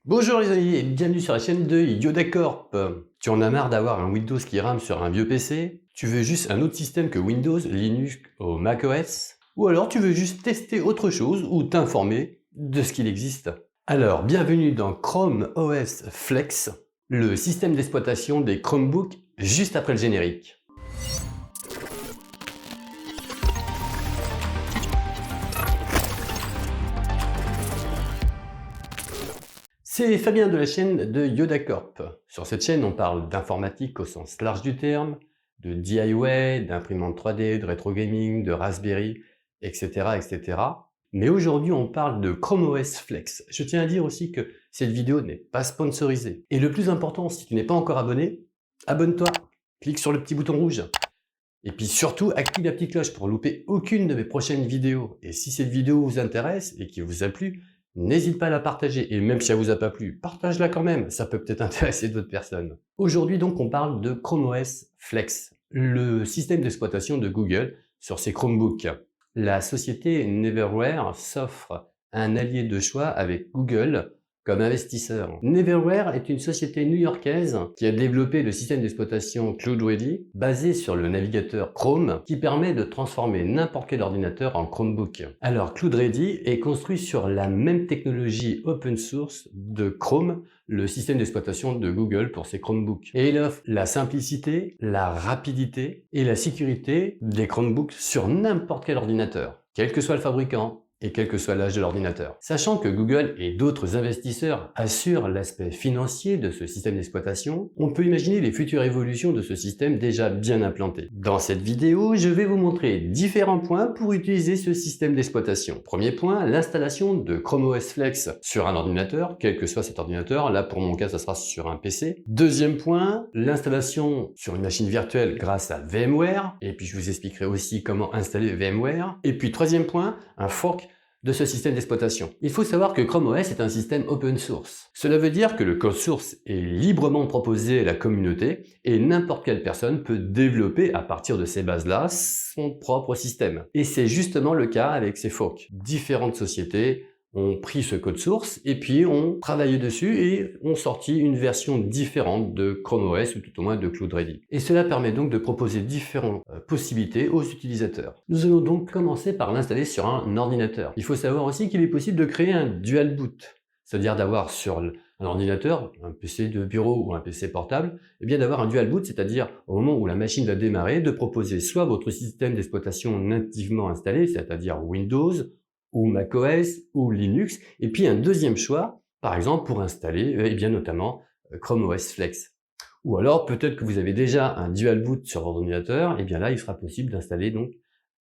Bonjour les amis et bienvenue sur la chaîne de Yoda Corp. Tu en as marre d'avoir un Windows qui rame sur un vieux PC? Tu veux juste un autre système que Windows, Linux ou macOS? Ou alors tu veux juste tester autre chose ou t'informer de ce qu'il existe? Alors, bienvenue dans Chrome OS Flex, le système d'exploitation des Chromebooks juste après le générique. C'est Fabien de la chaîne de Yoda Corp. Sur cette chaîne, on parle d'informatique au sens large du terme, de DIY, d'imprimante 3D, de rétro gaming, de Raspberry, etc. etc. Mais aujourd'hui, on parle de Chrome OS Flex. Je tiens à dire aussi que cette vidéo n'est pas sponsorisée. Et le plus important, si tu n'es pas encore abonné, abonne-toi, clique sur le petit bouton rouge. Et puis surtout, active la petite cloche pour louper aucune de mes prochaines vidéos. Et si cette vidéo vous intéresse et qu'il vous a plu, n'hésite pas à la partager. Et même si elle vous a pas plu, partage-la quand même. Ça peut peut-être intéresser d'autres personnes. Aujourd'hui donc, on parle de Chrome OS Flex, le système d'exploitation de Google sur ses Chromebooks. La société Neverware s'offre un allié de choix avec Google comme investisseur. Neverware est une société new-yorkaise qui a développé le système d'exploitation CloudReady basé sur le navigateur Chrome qui permet de transformer n'importe quel ordinateur en Chromebook. Alors CloudReady est construit sur la même technologie open source de Chrome, le système d'exploitation de Google pour ses Chromebooks. Et il offre la simplicité, la rapidité et la sécurité des Chromebooks sur n'importe quel ordinateur, quel que soit le fabricant et quel que soit l'âge de l'ordinateur. Sachant que Google et d'autres investisseurs assurent l'aspect financier de ce système d'exploitation, on peut imaginer les futures évolutions de ce système déjà bien implanté. Dans cette vidéo, je vais vous montrer différents points pour utiliser ce système d'exploitation. Premier point, l'installation de Chrome OS Flex sur un ordinateur, quel que soit cet ordinateur. Là, pour mon cas, ça sera sur un PC. Deuxième point, l'installation sur une machine virtuelle grâce à VMware. Et puis, je vous expliquerai aussi comment installer VMware. Et puis, troisième point, un fork de ce système d'exploitation. Il faut savoir que Chrome OS est un système open source. Cela veut dire que le code source est librement proposé à la communauté et n'importe quelle personne peut développer à partir de ces bases-là son propre système. Et c'est justement le cas avec ces forks. Différentes sociétés ont pris ce code source et puis ont travaillé dessus et ont sorti une version différente de Chrome OS ou tout au moins de CloudReady. Et cela permet donc de proposer différentes possibilités aux utilisateurs. Nous allons donc commencer par l'installer sur un ordinateur. Il faut savoir aussi qu'il est possible de créer un dual boot, c'est-à-dire d'avoir sur un ordinateur, un PC de bureau ou un PC portable, et bien d'avoir un dual boot, c'est-à-dire au moment où la machine va démarrer, de proposer soit votre système d'exploitation nativement installé, c'est-à-dire Windows, ou macOS, ou Linux, et puis un deuxième choix, par exemple pour installer eh bien notamment Chrome OS Flex. Ou alors peut-être que vous avez déjà un dual boot sur votre ordinateur, et bien là il sera possible d'installer donc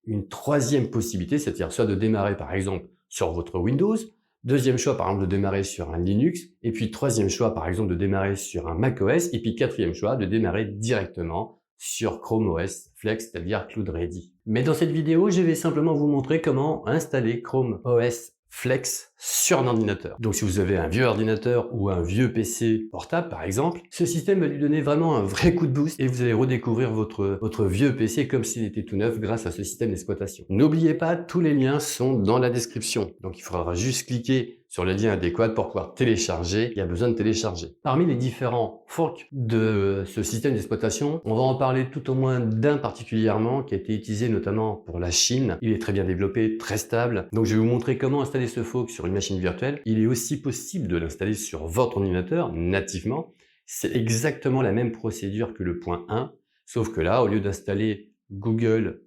une troisième possibilité, c'est-à-dire soit de démarrer par exemple sur votre Windows, deuxième choix par exemple de démarrer sur un Linux, et puis troisième choix par exemple de démarrer sur un macOS, et puis quatrième choix de démarrer directement sur Chrome OS Flex, c'est-à-dire CloudReady. Mais dans cette vidéo, je vais simplement vous montrer comment installer Chrome OS Flex sur un ordinateur. Donc si vous avez un vieux ordinateur ou un vieux PC portable par exemple, ce système va lui donner vraiment un vrai coup de boost et vous allez redécouvrir votre vieux PC comme s'il était tout neuf grâce à ce système d'exploitation. N'oubliez pas, tous les liens sont dans la description. Donc il faudra juste cliquer sur le lien adéquat pour pouvoir télécharger. Il y a besoin de télécharger. Parmi les différents forks de ce système d'exploitation, on va en parler tout au moins d'un particulièrement qui a été utilisé notamment pour la Chine. Il est très bien développé, très stable. Donc je vais vous montrer comment installer ce fork sur une machine virtuelle. Il est aussi possible de l'installer sur votre ordinateur nativement. C'est exactement la même procédure que le point 1, sauf que là, au lieu d'installer Google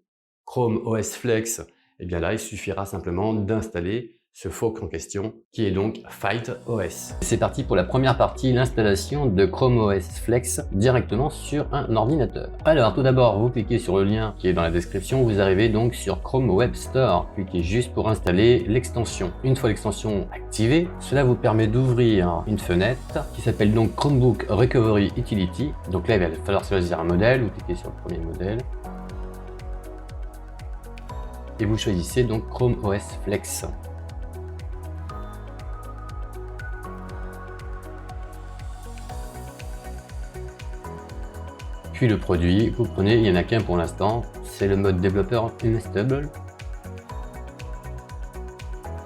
Chrome OS Flex, eh bien là, il suffira simplement d'installer ce fork en question, qui est donc FightOS. C'est parti pour la première partie, l'installation de Chrome OS Flex directement sur un ordinateur. Alors, tout d'abord, vous cliquez sur le lien qui est dans la description, vous arrivez donc sur Chrome Web Store. Cliquez juste pour installer l'extension. Une fois l'extension activée, cela vous permet d'ouvrir une fenêtre qui s'appelle donc Chromebook Recovery Utility. Donc là, il va falloir choisir un modèle, vous cliquez sur le premier modèle. Et vous choisissez donc Chrome OS Flex. Puis le produit, vous prenez, il n'y en a qu'un pour l'instant, c'est le mode développeur Unstable.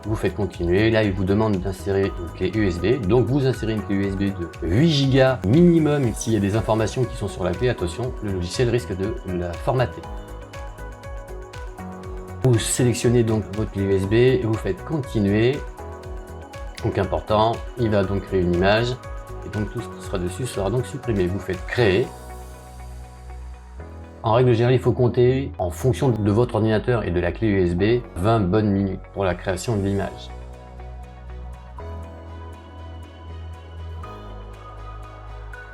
vous faites continuer. Là, il vous demande d'insérer une clé USB. Donc, vous insérez une clé USB de 8 Go minimum. Et s'il y a des informations qui sont sur la clé, attention, le logiciel risque de la formater. Vous sélectionnez donc votre clé USB et vous faites continuer. Donc important, il va donc créer une image et donc tout ce qui sera dessus sera donc supprimé. Vous faites créer. En règle générale, il faut compter en fonction de votre ordinateur et de la clé USB 20 bonnes minutes pour la création de l'image.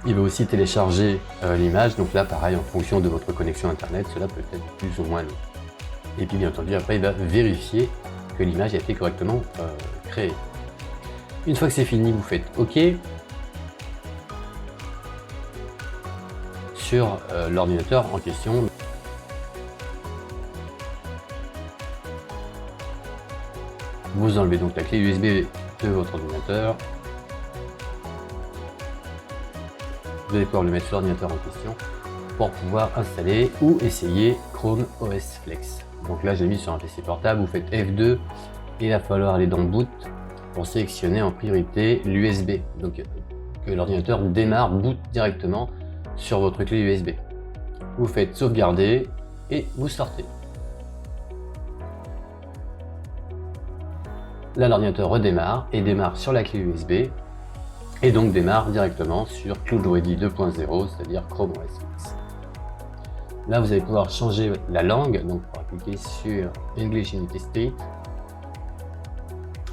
Il va aussi télécharger l'image, donc là pareil en fonction de votre connexion internet, cela peut être plus ou moins long. Et puis bien entendu après il va vérifier que l'image a été correctement créée. Une fois que c'est fini, vous faites OK. Sur l'ordinateur en question. Vous enlevez donc la clé USB de votre ordinateur. Vous allez pouvoir le mettre sur l'ordinateur en question pour pouvoir installer ou essayer Chrome OS Flex. Donc là j'ai mis sur un PC portable, vous faites F2 et il va falloir aller dans Boot pour sélectionner en priorité l'USB. Donc que l'ordinateur démarre, boot directement sur votre clé USB. Vous faites sauvegarder et vous sortez. Là l'ordinateur redémarre et démarre sur la clé USB et donc démarre directement sur Cloud Ready 2.0, c'est-à-dire Chrome OS Flex. Là vous allez pouvoir changer la langue, donc pour cliquer sur English United States.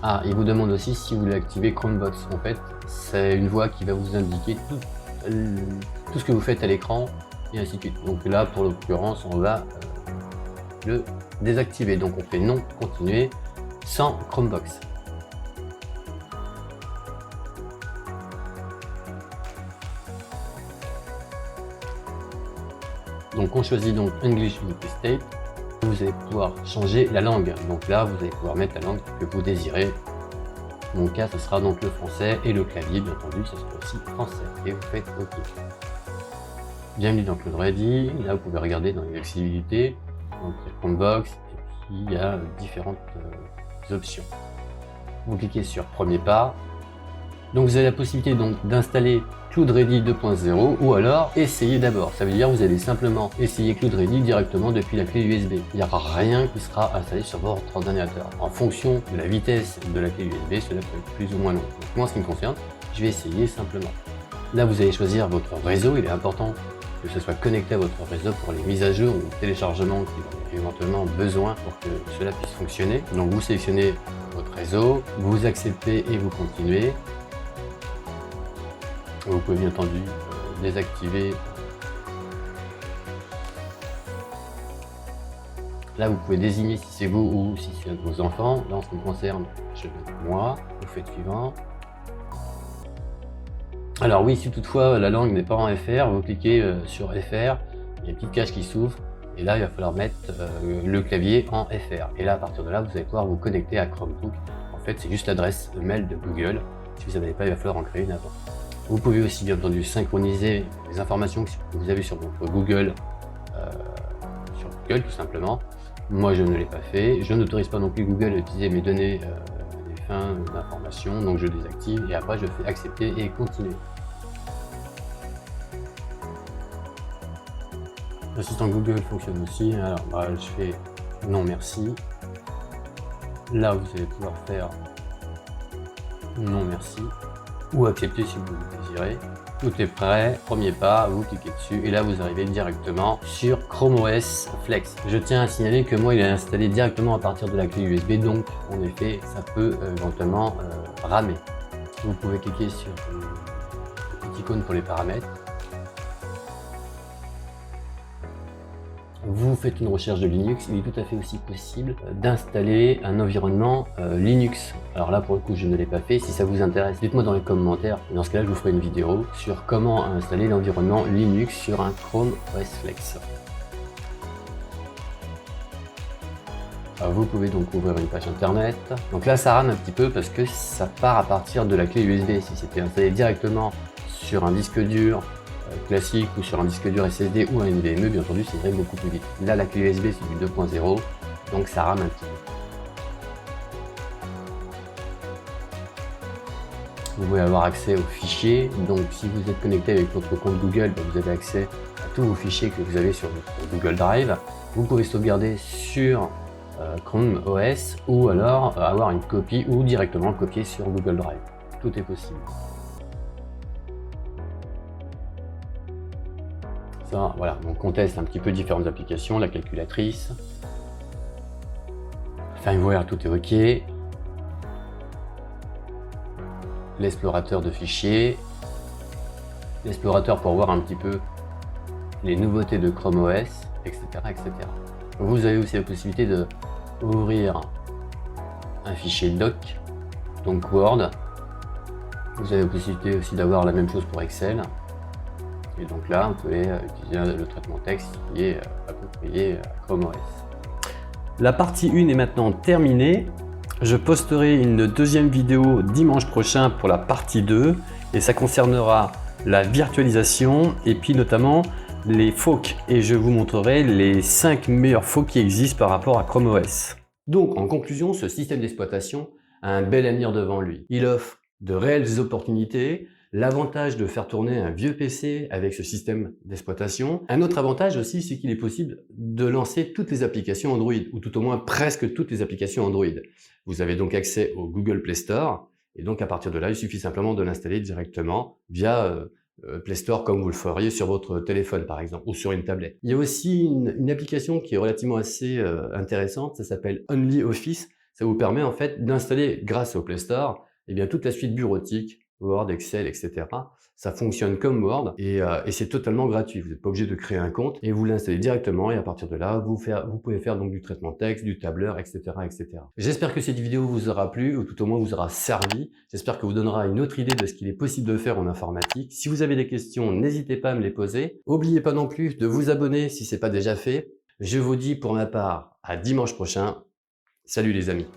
Ah, il vous demande aussi si vous voulez activer Chromebox. En fait, c'est une voix qui va vous indiquer tout ce que vous faites à l'écran et ainsi de suite. Donc là, pour l'occurrence, on va le désactiver. Donc on fait non, continuer sans Chromebox. Donc on choisit donc English United States. Vous allez pouvoir changer la langue. Donc là, vous allez pouvoir mettre la langue que vous désirez. Dans mon cas, ce sera donc le français et le clavier, bien entendu, ce sera aussi français. Et vous faites OK. Bienvenue dans Cloud Ready. Là, vous pouvez regarder dans les accessibilités, donc Chromebox, et puis il y a différentes options. Vous cliquez sur Premier pas. Donc vous avez la possibilité donc d'installer Cloud Ready 2.0 ou alors essayer d'abord. Ça veut dire que vous allez simplement essayer Cloud Ready directement depuis la clé USB. Il n'y aura rien qui sera installé sur votre ordinateur. En fonction de la vitesse de la clé USB, cela peut être plus ou moins long. Donc moi, en ce qui me concerne, je vais essayer simplement. Là, vous allez choisir votre réseau. Il est important que ce soit connecté à votre réseau pour les mises à jour ou téléchargements qui vont éventuellement besoin pour que cela puisse fonctionner. Donc vous sélectionnez votre réseau, vous acceptez et vous continuez. Vous pouvez bien entendu désactiver. Là, vous pouvez désigner si c'est vous ou si c'est vos enfants. Là, en ce qui me concerne, je vais moi. Vous faites suivant. Alors oui, si toutefois la langue n'est pas en FR, vous cliquez sur FR. Il y a une petite cage qui s'ouvre. Et là, il va falloir mettre le clavier en FR. Et là, à partir de là, vous allez pouvoir vous connecter à Chromebook. En fait, c'est juste l'adresse mail de Google. Si vous n'avez pas, il va falloir en créer une avant. Vous pouvez aussi bien entendu synchroniser les informations que vous avez sur votre Google, tout simplement. Moi je ne l'ai pas fait, je n'autorise pas non plus Google à utiliser mes données à des fins d'information, donc je désactive et après je fais accepter et continuer. L'assistant Google fonctionne aussi, alors je fais non merci. Là vous allez pouvoir faire non merci ou accepter si vous le désirez. Tout est prêt, premier pas, vous cliquez dessus et là vous arrivez directement sur Chrome OS Flex. Je tiens à signaler que moi il est installé directement à partir de la clé USB, donc en effet ça peut éventuellement ramer. Vous pouvez cliquer sur la petite icône pour les paramètres. Vous faites une recherche de Linux, il est tout à fait aussi possible d'installer un environnement Linux. Alors là pour le coup je ne l'ai pas fait, si ça vous intéresse dites-moi dans les commentaires, dans ce cas là je vous ferai une vidéo sur comment installer l'environnement Linux sur un Chrome OS Flex. Vous pouvez donc ouvrir une page internet. Donc là ça rame un petit peu parce que ça part à partir de la clé USB. Si c'était installé directement sur un disque dur classique ou sur un disque dur SSD ou un NVMe, bien entendu ça irait beaucoup plus vite. Là la clé USB c'est du 2.0, donc ça rame un petit peu. vous pouvez avoir accès aux fichiers. Donc si vous êtes connecté avec votre compte Google, vous avez accès à tous vos fichiers que vous avez sur votre Google Drive. Vous pouvez sauvegarder sur Chrome OS ou alors avoir une copie ou directement copier sur Google Drive. Tout est possible. Ça, voilà, donc on teste un petit peu différentes applications, la calculatrice. Firmware, tout est OK. L'explorateur de fichiers. L'explorateur pour voir un petit peu les nouveautés de Chrome OS, etc., etc. Vous avez aussi la possibilité de ouvrir un fichier doc, donc Word. Vous avez la possibilité aussi d'avoir la même chose pour Excel. Et donc là, vous pouvez utiliser le traitement texte qui est approprié à Chrome OS. La partie 1 est maintenant terminée. Je posterai une deuxième vidéo dimanche prochain pour la partie 2 et ça concernera la virtualisation et puis notamment les forks et je vous montrerai les 5 meilleurs forks qui existent par rapport à Chrome OS. Donc en conclusion, ce système d'exploitation a un bel avenir devant lui. Il offre de réelles opportunités, l'avantage de faire tourner un vieux PC avec ce système d'exploitation. Un autre avantage aussi, c'est qu'il est possible de lancer toutes les applications Android, ou tout au moins presque toutes les applications Android. Vous avez donc accès au Google Play Store, et donc à partir de là, il suffit simplement de l'installer directement via Play Store comme vous le feriez sur votre téléphone par exemple, ou sur une tablette. Il y a aussi une application qui est relativement assez intéressante, ça s'appelle OnlyOffice. Ça vous permet en fait d'installer grâce au Play Store eh bien, toute la suite bureautique, Word, Excel, etc. Ça fonctionne comme Word et c'est totalement gratuit. Vous n'êtes pas obligé de créer un compte et vous l'installez directement et à partir de là, vous pouvez faire donc du traitement texte, du tableur, etc., etc. J'espère que cette vidéo vous aura plu ou tout au moins vous aura servi. J'espère que vous donnera une autre idée de ce qu'il est possible de faire en informatique. Si vous avez des questions, n'hésitez pas à me les poser. N'oubliez pas non plus de vous abonner si ce n'est pas déjà fait. Je vous dis pour ma part à dimanche prochain. Salut les amis.